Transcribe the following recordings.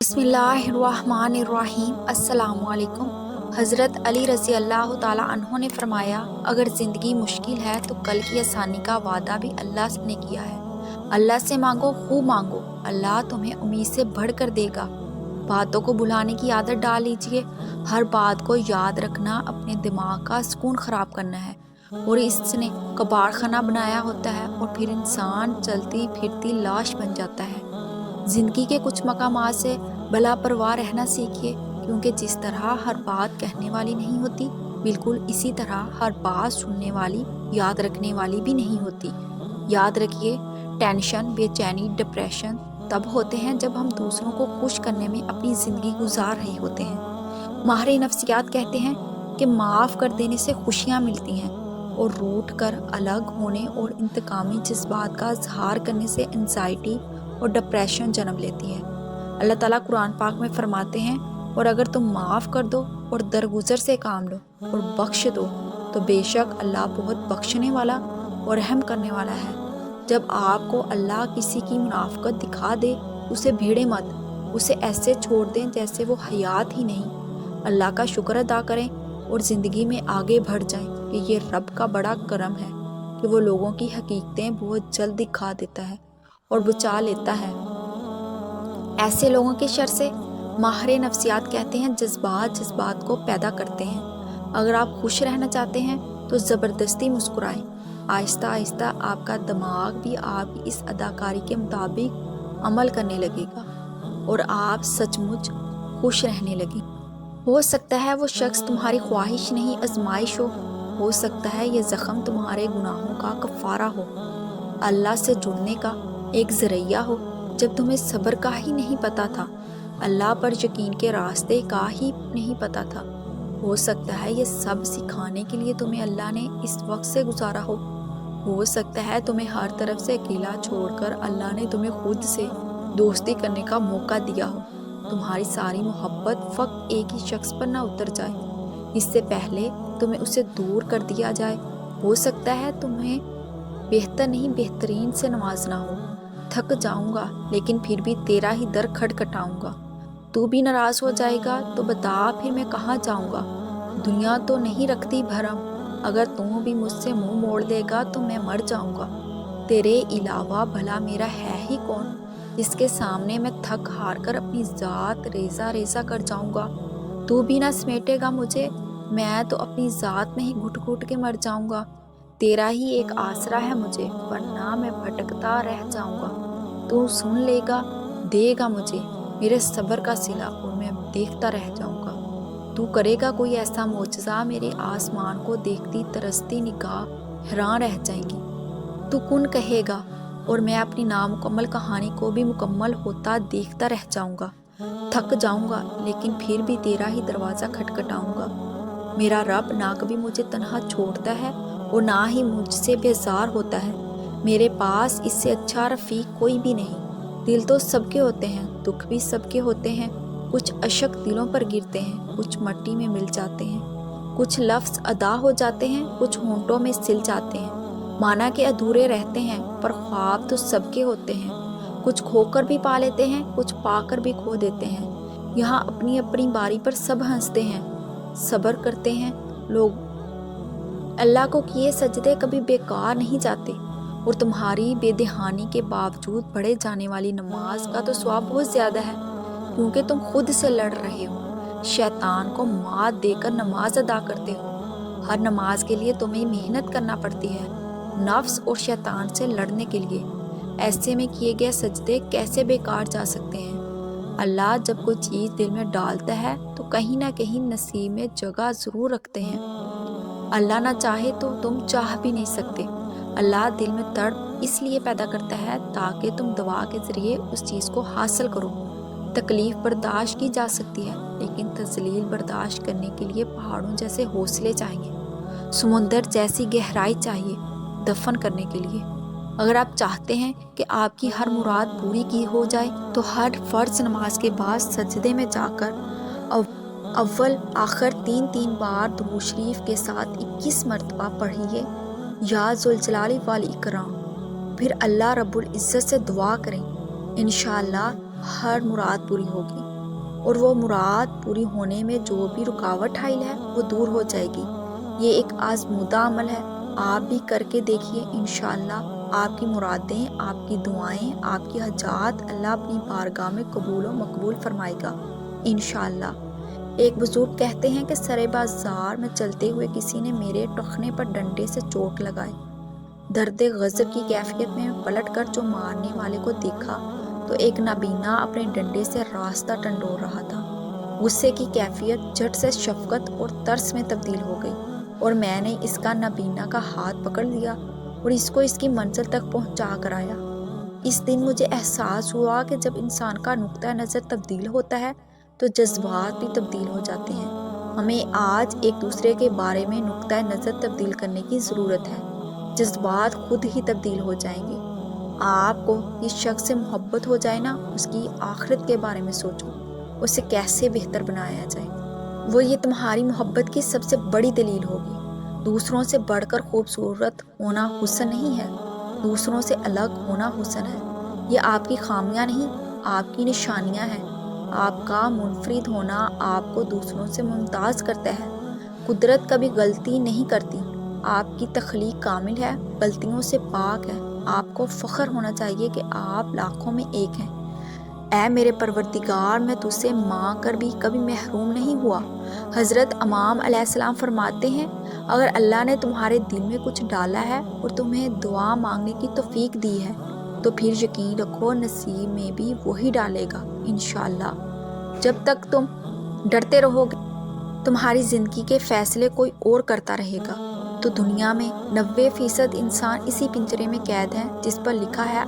बिस्मिल्लाहिर्रहमानिर्रहीम। अस्सलामु अलैकुम। हज़रत अली रज़ी अल्लाह ताला अन्हो ने फरमाया, अगर ज़िंदगी मुश्किल है तो कल की आसानी का वादा भी अल्लाह ने किया है। अल्लाह से मांगो, खूब मांगो, अल्लाह तुम्हें उम्मीद से बढ़कर देगा। बातों को भुलाने की आदत डाल लीजिए। हर बात को याद रखना अपने दिमाग का सुकून ख़राब करना है और इसने कबाड़ खाना बनाया होता है और फिर इंसान चलती फिरती लाश बन जाता है। ज़िंदगी के कुछ मकामात से भला परवाह रहना सीखिए, क्योंकि जिस तरह हर बात कहने वाली नहीं होती, बिल्कुल इसी तरह हर बात सुनने वाली, याद रखने वाली भी नहीं होती। याद रखिए, टेंशन, बेचैनी, डिप्रेशन तब होते हैं जब हम दूसरों को खुश करने में अपनी ज़िंदगी गुजार रहे होते हैं। माहिर नफ्सियात कहते हैं कि माफ़ कर देने से खुशियाँ मिलती हैं और रूठ कर अलग होने और इंतकामी जज्बात का इजहार करने से एंजाइटी और डिप्रेशन जन्म लेती है। अल्लाह ताला कुरान पाक में फरमाते हैं, और अगर तुम माफ़ कर दो और दरगुजर से काम लो और बख्श दो तो बेशक अल्लाह बहुत बख्शने वाला और रहम करने वाला है। जब आपको अल्लाह किसी की मुनाफकत दिखा दे, उसे भिड़े मत, उसे ऐसे छोड़ दें जैसे वो हयात ही नहीं। अल्लाह का शुक्र अदा करें और ज़िंदगी में आगे बढ़ जाएं कि ये रब का बड़ा करम है कि वो लोगों की हकीकतें बहुत जल्द दिखा देता है और बचा लेता है। ऐसे लोगों के शर से माहिर नफ्सियात कहते हैं, जज्बात को पैदा करते हैं। अगर आप खुश रहना चाहते हैं तो ज़बरदस्ती मुस्कुराएं। आहिस्ता आहिस्ता आपका दिमाग भी आपकी इस अदाकारी के मुताबिक अमल करने लगेगा और आप सचमुच खुश रहने लगें। हो सकता है वो शख्स तुम्हारी ख्वाहिश नहीं, आजमाइश हो सकता है ये ज़ख्म तुम्हारे गुनाहों का कफ़ारा हो, अल्लाह से जुड़ने का एक ज़रिया हो जब तुम्हें सब्र का ही नहीं पता था, अल्लाह पर यकीन के रास्ते का ही नहीं पता था। हो सकता है ये सब सिखाने के लिए तुम्हें अल्लाह ने इस वक्त से गुजारा हो सकता है तुम्हें हर तरफ से अकेला छोड़कर अल्लाह ने तुम्हें खुद से दोस्ती करने का मौका दिया हो। तुम्हारी सारी मोहब्बत फ़कत एक ही शख्स पर ना उतर जाए, इससे पहले तुम्हें उसे दूर कर दिया जाए। हो सकता है तुम्हें बेहतर नहीं बेहतरीन से नवाजना हो। थक जाऊंगा लेकिन फिर भी तेरा ही दर खटखटाऊंगा। तू भी नाराज़ हो जाएगा तो बता फिर मैं कहाँ जाऊंगा। दुनिया तो नहीं रखती भरम, अगर तू भी मुझसे मुंह मोड़ देगा तो मैं मर जाऊंगा। तेरे अलावा भला मेरा है ही कौन जिसके सामने मैं थक हार कर अपनी ज़ात रेजा रेजा कर जाऊंगा। तू भी ना समेटेगा मुझे, मैं तो अपनी ज़ात में ही घुट घुट के मर जाऊंगा। तेरा ही एक आसरा है मुझे, वरना मैं भटकता रह जाऊंगा। तू सुन लेगा, देगा मुझे मेरे सब्र का सिला और मैं देखता रह जाऊंगा। तू करेगा कोई ऐसा मोजज़ा, मेरे आसमान को देखती तरसती निगाह हैरान रह जाएगी। तू कुन कहेगा और मैं अपनी नामुकम्मल कहानी को भी मुकम्मल होता देखता रह जाऊंगा। थक जाऊंगा लेकिन फिर भी तेरा ही दरवाज़ा खटखटाऊंगा। मेरा रब ना कभी मुझे तन्हा छोड़ता है और ना ही मुझसे बेजार होता है। मेरे पास इससे अच्छा रफ़ीक कोई भी नहीं। दिल तो सबके होते हैं, दुख भी सबके होते हैं। कुछ अशक दिलों पर गिरते हैं, कुछ मिट्टी में मिल जाते हैं, कुछ लफ्ज़ अदा हो जाते हैं, कुछ होंठों में सिल जाते हैं। माना कि अधूरे रहते हैं, पर ख्वाब तो सबके होते हैं। कुछ खोकर भी पा लेते हैं, कुछ पाकर भी खो देते हैं। यहाँ अपनी अपनी बारी पर सब हंसते हैं, सब्र करते हैं लोग। अल्लाह को किए सजदे कभी बेकार नहीं जाते और तुम्हारी बेदहानी के बावजूद पढ़े जाने वाली नमाज का तो सवाब बहुत ज़्यादा है, क्योंकि तुम खुद से लड़ रहे हो, शैतान को मात देकर नमाज अदा करते हो। हर नमाज के लिए तुम्हें मेहनत करना पड़ती है, नफ्स और शैतान से लड़ने के लिए। ऐसे में किए गए सजदे कैसे बेकार जा सकते हैं। अल्लाह जब कोई चीज़ दिल में डालता है तो कहीं ना कहीं नसीब में जगह ज़रूर रखते हैं। अल्लाह ना चाहे तो तुम चाह भी नहीं सकते। अल्लाह दिल में तड़प इसलिए पैदा करता है ताकि तुम दुआ के ज़रिए उस चीज़ को हासिल करो। तकलीफ़ बर्दाश्त की जा सकती है, लेकिन तज़लील बर्दाश्त करने के लिए पहाड़ों जैसे हौसले चाहिए, समुंदर जैसी गहराई चाहिए दफन करने के लिए। अगर आप चाहते हैं कि आपकी हर मुराद पूरी की हो जाए तो हर फ़र्ज़ नमाज के बाद सजदे में जाकर अव्वल आखिर 3 बार दुरूद शरीफ के साथ 21 मरतबा पढ़िए, या ज़ुल जलाली वाल इकराम। फिर अल्लाह रब्बुल इज़्ज़त से दुआ करें। इंशाअल्लाह ہر مراد پوری ہوگی، اور وہ مراد پوری ہونے میں جو بھی رکاوٹ حائل ہے وہ دور ہو جائے گی۔ یہ ایک آزمودہ عمل ہے، آپ بھی کر کے دیکھیے، انشاءاللہ آپ کی مرادیں، آپ کی دعائیں، آپ کی حاجات اللہ اپنی بارگاہ میں قبول و مقبول فرمائے گا انشاءاللہ۔ ایک بزرگ کہتے ہیں کہ سرے بازار میں چلتے ہوئے کسی نے میرے ٹخنے پر ڈنڈے سے چوٹ لگائی۔ درد غضب کی کیفیت میں پلٹ کر جو مارنے والے کو دیکھا تو ایک نابینا اپنے ڈنڈے سے راستہ ٹنڈور رہا تھا۔ غصے کی کیفیت جھٹ سے شفقت اور ترس میں تبدیل ہو گئی، اور میں نے اس کا نابینا کا ہاتھ پکڑ لیا اور اس کو اس کی منزل تک پہنچا کر آیا۔ اس دن مجھے احساس ہوا کہ جب انسان کا نقطہ نظر تبدیل ہوتا ہے تو جذبات بھی تبدیل ہو جاتے ہیں۔ ہمیں آج ایک دوسرے کے بارے میں نقطہ نظر تبدیل کرنے کی ضرورت ہے، جذبات خود ہی تبدیل ہو جائیں گے۔ آپ کو اس شخص سے محبت ہو جائے نا، اس کی آخرت کے بارے میں سوچو، اسے کیسے بہتر بنایا جائے، وہ یہ تمہاری محبت کی سب سے بڑی دلیل ہوگی۔ دوسروں سے بڑھ کر خوبصورت ہونا حسن نہیں ہے، دوسروں سے الگ ہونا حسن ہے۔ یہ آپ کی خامیاں نہیں، آپ کی نشانیاں ہیں۔ آپ کا منفرد ہونا آپ کو دوسروں سے ممتاز کرتا ہے۔ قدرت کبھی غلطی نہیں کرتی، آپ کی تخلیق کامل ہے، غلطیوں سے پاک ہے۔ آپ کو فخر ہونا چاہیے کہ آپ لاکھوں میں ایک ہیں۔ اے میرے پروردگار، میں تجھ سے مانگ کر بھی کبھی محروم نہیں ہوا۔ حضرت امام علیہ السلام فرماتے ہیں، اگر اللہ نے تمہارے دل میں کچھ ڈالا ہے اور تمہیں دعا مانگنے کی توفیق دی ہے تو پھر یقین رکھو نصیب میں بھی وہی ڈالے گا انشاءاللہ۔ جب تک تم ڈرتے رہو گے تمہاری زندگی کے فیصلے کوئی اور کرتا رہے گا تو دنیا میں 90% انسان اسی پنجرے میں قید ہیں جس پر لکھا ہے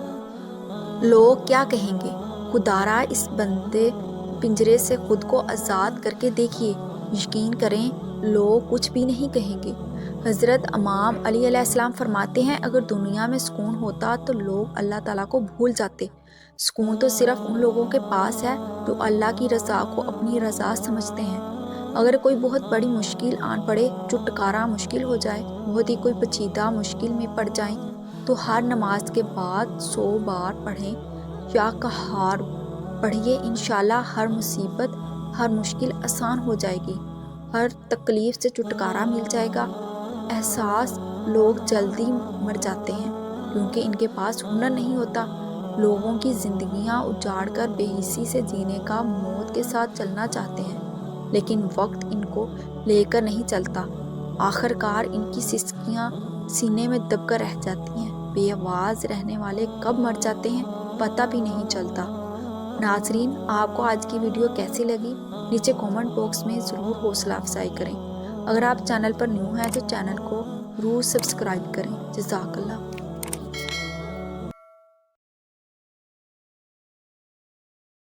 لوگ کیا کہیں گے۔ خدارا اس بندے پنجرے سے خود کو آزاد کر کے دیکھیے، یقین کریں لوگ کچھ بھی نہیں کہیں گے۔ حضرت امام علی علیہ السلام فرماتے ہیں، اگر دنیا میں سکون ہوتا تو لوگ اللہ تعالیٰ کو بھول جاتے۔ سکون تو صرف ان لوگوں کے پاس ہے جو اللہ کی رضا کو اپنی رضا سمجھتے ہیں۔ اگر کوئی بہت بڑی مشکل آن پڑے، چھٹکارا مشکل ہو جائے، بہت ہی کوئی پیچیدہ مشکل میں پڑ جائیں تو ہر نماز کے بعد 100 بار پڑھیں یا قہار پڑھیے، انشاءاللہ ہر مصیبت، ہر مشکل آسان ہو جائے گی، ہر تکلیف سے چھٹکارا مل جائے گا۔ احساس لوگ جلدی مر جاتے ہیں کیونکہ ان کے پاس ہنر نہیں ہوتا۔ لوگوں کی زندگیاں اجاڑ کر بے حسی سے جینے کا موت کے ساتھ چلنا چاہتے ہیں، لیکن وقت ان کو لے کر نہیں چلتا۔ آخر کار ان کی سسکیاں سینے میں دب کر رہ جاتی ہیں۔ بے آواز رہنے والے کب مر جاتے ہیں پتہ بھی نہیں چلتا۔ ناظرین، آپ کو آج کی ویڈیو کیسی لگی؟ نیچے کومنٹ باکس میں ضرور حوصلہ افزائی کریں۔ اگر آپ چینل پر نیو ہیں تو چینل کو ضرور سبسکرائب کریں۔ جزاک اللہ۔